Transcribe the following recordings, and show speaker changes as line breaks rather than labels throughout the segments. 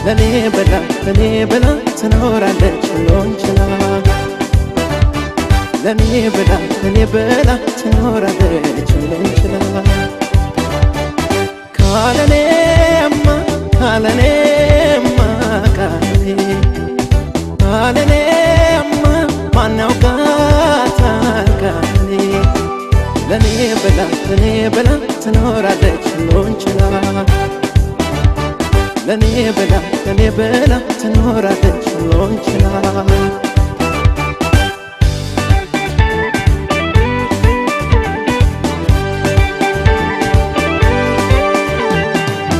ለኔ ብላ ትኖራለች ሁሉን ችላ ለኔ ብላ ትኖራለች ሁሉን ችላ ካለኔማ ማን ያውቃታል ካለኔ ለኔ ብላ ትኖራለች ሁሉን ችላ ለኔ ብላ ትኖራለች ሁሉን ችላ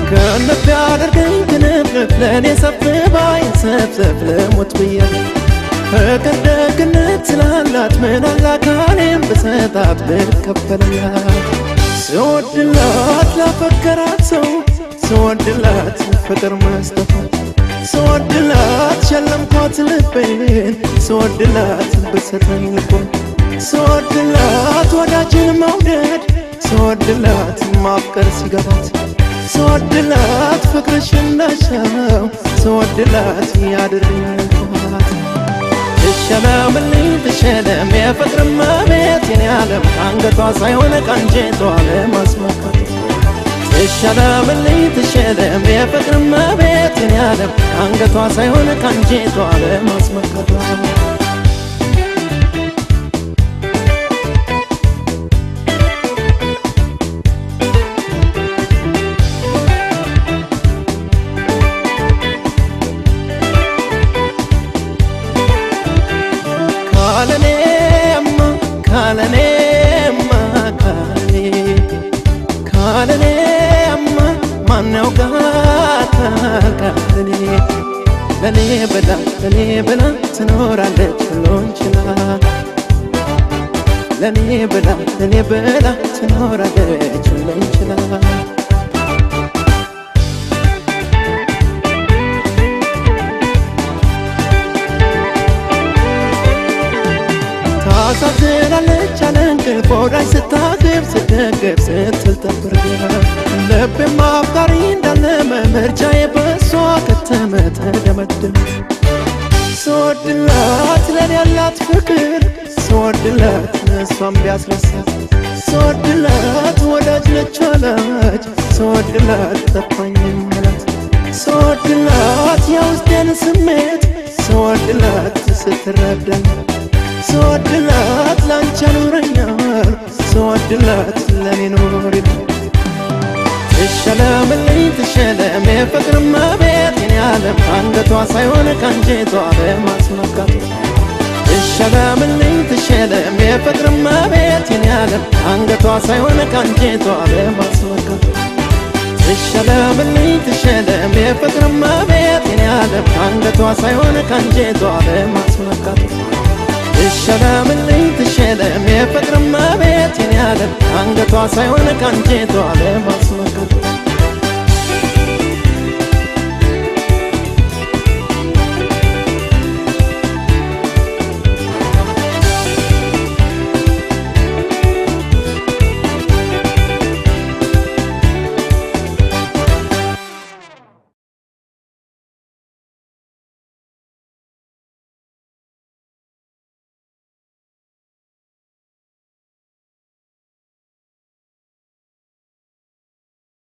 ከነፍ ያደርገኝ ክንፍ ለኔ ሰፍባይ ሰፍሰፍ ለሞት ብዬ ፍቅር ደግነት ስላላት ምን አላካኔም ብሰጣት ብከፈልላት ስወድላት ላፈቀራት ሰው ስወድላት ፍቅር መስጠፋት ስወድላት ሸለምኳት ልቤን ስወድላት ብሰጠኝ ልቦን ስወድላት ወዳጅን መውደድ ስወድላት ማፍቀር ሲገባት ስወድላት ፍቅርሽን እንዳሻው ስወድላት ያድርኛልኳት ትሸለም የፍቅር መቤት የኔ ዓለም አንገቷ ሳይሆን ቀንጀቷ ለማስመካት ትሸለም የፍቅር መቤት የኔ ዓለም አንገቷ ሳይሆን ቀንጀቷ ለማስመካት ካለኔማ ማን ያውቃታል ካለኔ ለኔ ብላ ትኖራለች ሁሉን ችላ ለኔ ብላ ትኖራለች ሁሉን ችላ ታሳዝናለች አለንቅልፍ ወዳጅ ስታግብ ስትደግፍ ስትል ተፈርጋ ልቤም አፍቃሪ እንዳለመ ምርጫዬ በሷ ከተመ ተደመደመ ስወድላት ለኔ ያላት ፍቅር ስወድላት እሷም ቢያስረሳት ስወድላት ወዳጅ ነች አላች ስወድላት ጠፋኝ መላት ስወድላት የውስጤን ስሜት ስወድላት ስትረዳኝ ስወድላት ላንቺ ኑረኛል ስወድላት ለኔ ኑሪልኝ ትሸለም የፍቅር መቤት የኔ ዓለም አንገቷ ሳይሆን ቀንጀቷ ለማስመካት ትሸለም የፍቅር መቤት የኔ ዓለም አንገቷ ሳይሆን ቀንጀቷ ለማስመካት ትሸለም የፍቅር መቤት የኔ ዓለም አንገቷ ሳይሆን ቀንጀቷ ለማስመካት ትሸለም የፍቅር መቤት የኔ ዓለም አንገቷ ሳይሆን ቀንጀቷ ለማስመካት